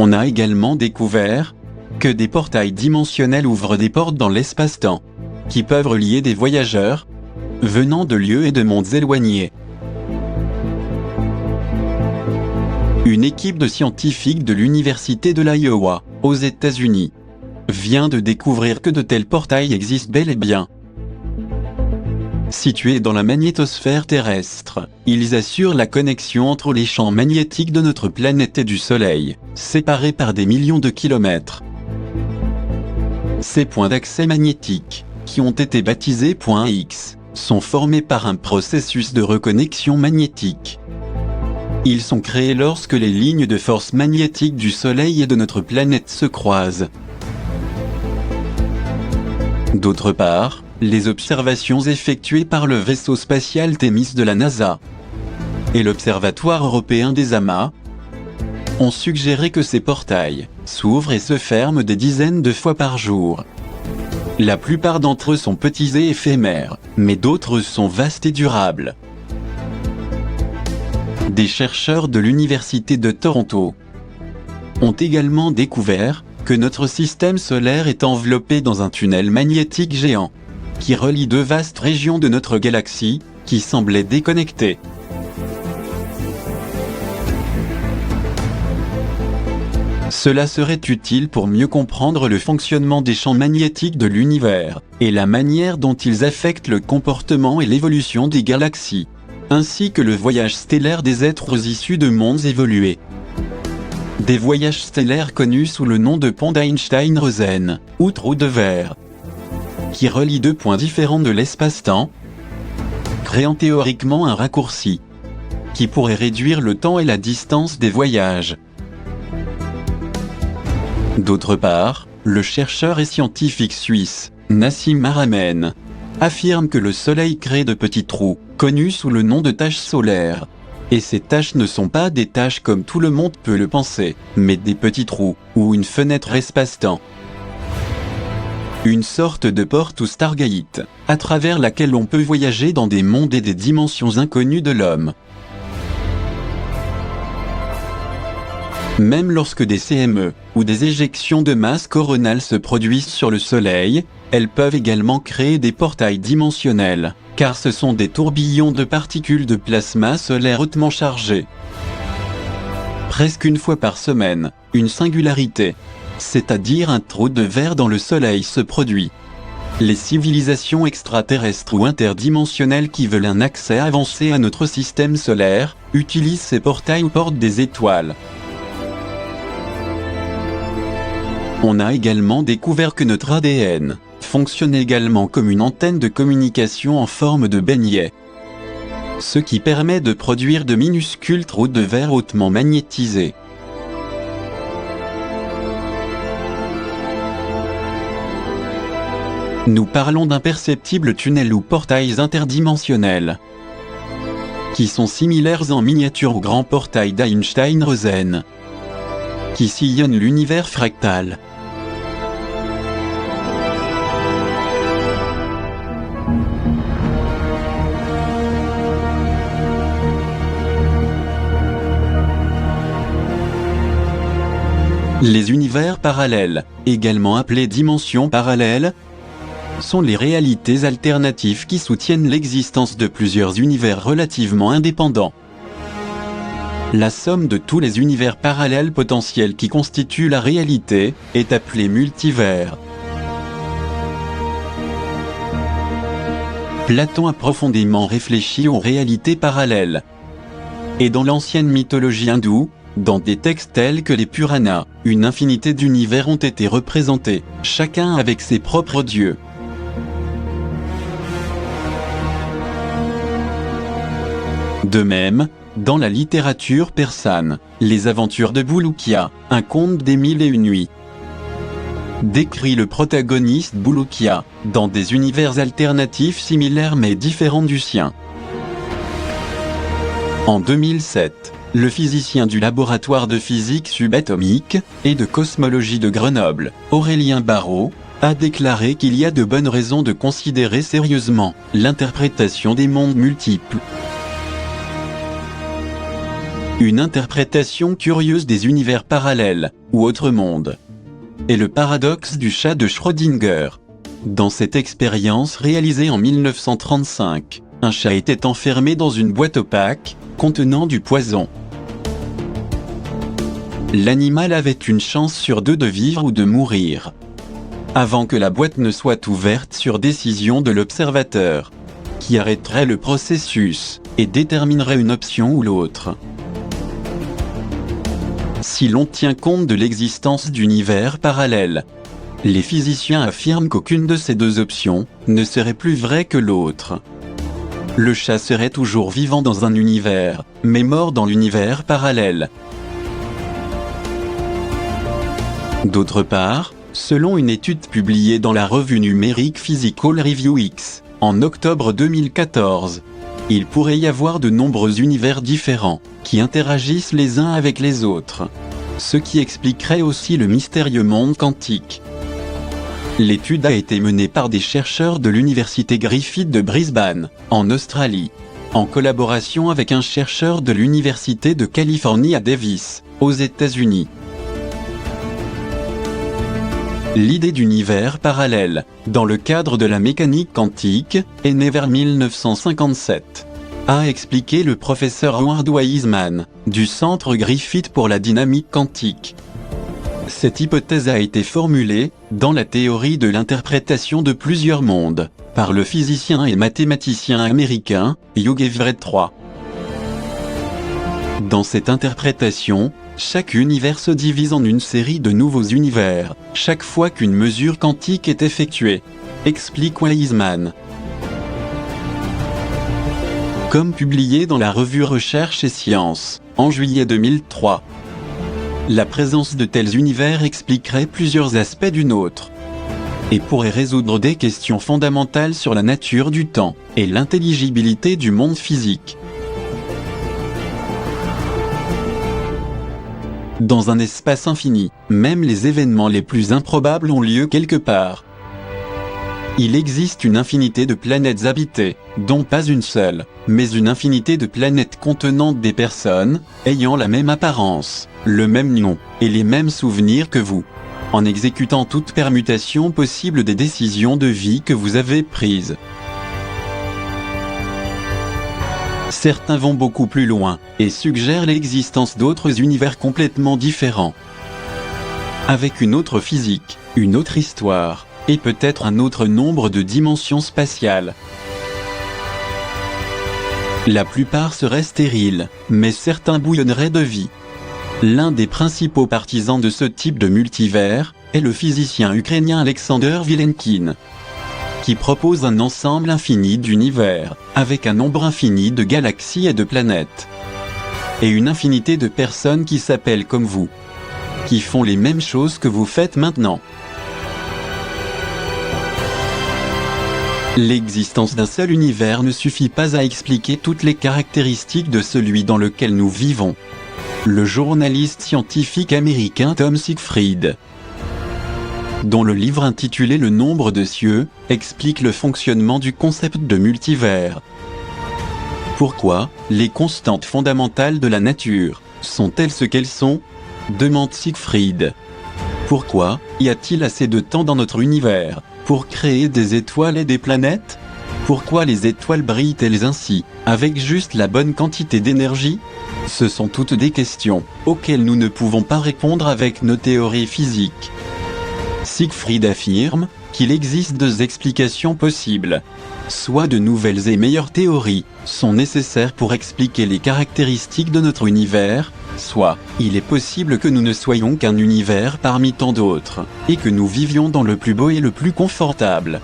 On a également découvert que des portails dimensionnels ouvrent des portes dans l'espace-temps, qui peuvent relier des voyageurs venant de lieux et de mondes éloignés. Une équipe de scientifiques de l'université de l'Iowa, aux États-Unis, vient de découvrir que de tels portails existent bel et bien. Situés dans la magnétosphère terrestre, ils assurent la connexion entre les champs magnétiques de notre planète et du Soleil, séparés par des millions de kilomètres. Ces points d'accès magnétiques, qui ont été baptisés points X, sont formés par un processus de reconnexion magnétique. Ils sont créés lorsque les lignes de force magnétique du Soleil et de notre planète se croisent. D'autre part, les observations effectuées par le vaisseau spatial Thémis de la NASA et l'Observatoire européen des amas ont suggéré que ces portails s'ouvrent et se ferment des dizaines de fois par jour. La plupart d'entre eux sont petits et éphémères, mais d'autres sont vastes et durables. Des chercheurs de l'Université de Toronto ont également découvert que notre système solaire est enveloppé dans un tunnel magnétique géant qui relie deux vastes régions de notre galaxie qui semblaient déconnectées. Cela serait utile pour mieux comprendre le fonctionnement des champs magnétiques de l'univers et la manière dont ils affectent le comportement et l'évolution des galaxies, ainsi que le voyage stellaire des êtres issus de mondes évolués. Des voyages stellaires connus sous le nom de pont d'Einstein-Rosen, ou trou de verre, qui relient deux points différents de l'espace-temps, créant théoriquement un raccourci, qui pourrait réduire le temps et la distance des voyages. D'autre part, le chercheur et scientifique suisse, Nassim Haramein, affirme que le Soleil crée de petits trous, connus sous le nom de taches solaires. Et ces taches ne sont pas des taches comme tout le monde peut le penser, mais des petits trous, ou une fenêtre espace-temps. Une sorte de porte ou Stargate, à travers laquelle on peut voyager dans des mondes et des dimensions inconnues de l'homme. Même lorsque des CME, ou des éjections de masse coronale se produisent sur le Soleil, elles peuvent également créer des portails dimensionnels, car ce sont des tourbillons de particules de plasma solaire hautement chargées. Presque une fois par semaine, une singularité, c'est-à-dire un trou de verre dans le Soleil se produit. Les civilisations extraterrestres ou interdimensionnelles qui veulent un accès avancé à notre système solaire, utilisent ces portails ou portent des étoiles. On a également découvert que notre ADN fonctionne également comme une antenne de communication en forme de beignet, ce qui permet de produire de minuscules trous de verre hautement magnétisés. Nous parlons d'imperceptibles tunnels ou portails interdimensionnels, qui sont similaires en miniature au grand portail d'Einstein-Rosen, qui sillonne l'univers fractal. Les univers parallèles, également appelés dimensions parallèles, sont les réalités alternatives qui soutiennent l'existence de plusieurs univers relativement indépendants. La somme de tous les univers parallèles potentiels qui constituent la réalité est appelée multivers. Platon a profondément réfléchi aux réalités parallèles. Et dans l'ancienne mythologie hindoue, dans des textes tels que les Puranas, une infinité d'univers ont été représentés, chacun avec ses propres dieux. De même, dans la littérature persane, les aventures de Bulukia, un conte des 1001 nuits, décrit le protagoniste Bulukia dans des univers alternatifs similaires mais différents du sien. En 2007, le physicien du laboratoire de physique subatomique et de cosmologie de Grenoble, Aurélien Barraud, a déclaré qu'il y a de bonnes raisons de considérer sérieusement l'interprétation des mondes multiples. une interprétation curieuse des univers parallèles, ou autres mondes. Et le paradoxe du chat de Schrödinger. Dans cette expérience réalisée en 1935, un chat était enfermé dans une boîte opaque, contenant du poison. L'animal avait une chance sur 2 de vivre ou de mourir, avant que la boîte ne soit ouverte sur décision de l'observateur, qui arrêterait le processus et déterminerait une option ou l'autre. Si l'on tient compte de l'existence d'univers parallèles, les physiciens affirment qu'aucune de ces 2 options ne serait plus vraie que l'autre. Le chat serait toujours vivant dans un univers, mais mort dans l'univers parallèle. D'autre part, selon une étude publiée dans la revue numérique Physical Review X, en octobre 2014, il pourrait y avoir de nombreux univers différents, qui interagissent les uns avec les autres. Ce qui expliquerait aussi le mystérieux monde quantique. L'étude a été menée par des chercheurs de l'université Griffith de Brisbane, en Australie, en collaboration avec un chercheur de l'université de Californie à Davis, aux États-Unis. L'idée d'univers parallèle, dans le cadre de la mécanique quantique, est née vers 1957. A expliqué le professeur Howard Wiseman, du Centre Griffith pour la dynamique quantique. Cette hypothèse a été formulée, dans la théorie de l'interprétation de plusieurs mondes, par le physicien et mathématicien américain, Hugh Everett III. Dans cette interprétation, chaque univers se divise en une série de nouveaux univers, chaque fois qu'une mesure quantique est effectuée, explique Wiseman. Comme publié dans la revue Recherche et Sciences, en juillet 2003. La présence de tels univers expliquerait plusieurs aspects d'une autre, et pourrait résoudre des questions fondamentales sur la nature du temps, et l'intelligibilité du monde physique. Dans un espace infini, même les événements les plus improbables ont lieu quelque part. Il existe une infinité de planètes habitées, dont pas une seule, mais une infinité de planètes contenant des personnes, ayant la même apparence, le même nom, et les mêmes souvenirs que vous, en exécutant toute permutation possible des décisions de vie que vous avez prises. Certains vont beaucoup plus loin, et suggèrent l'existence d'autres univers complètement différents, avec une autre physique, une autre histoire, et peut-être un autre nombre de dimensions spatiales. La plupart seraient stériles, mais certains bouillonneraient de vie. L'un des principaux partisans de ce type de multivers est le physicien ukrainien Alexander Vilenkin, qui propose un ensemble infini d'univers, avec un nombre infini de galaxies et de planètes, et une infinité de personnes qui s'appellent comme vous, qui font les mêmes choses que vous faites maintenant. L'existence d'un seul univers ne suffit pas à expliquer toutes les caractéristiques de celui dans lequel nous vivons. Le journaliste scientifique américain Tom Siegfried, dont le livre intitulé Le nombre de cieux, explique le fonctionnement du concept de multivers. Pourquoi les constantes fondamentales de la nature sont-elles ce qu'elles sont ? Demande Siegfried. Pourquoi y a-t-il assez de temps dans notre univers pour créer des étoiles et des planètes ? Pourquoi les étoiles brillent-elles ainsi, avec juste la bonne quantité d'énergie ? Ce sont toutes des questions auxquelles nous ne pouvons pas répondre avec nos théories physiques. Siegfried affirme qu'il existe 2 explications possibles. Soit de nouvelles et meilleures théories sont nécessaires pour expliquer les caractéristiques de notre univers, soit il est possible que nous ne soyons qu'un univers parmi tant d'autres, et que nous vivions dans le plus beau et le plus confortable.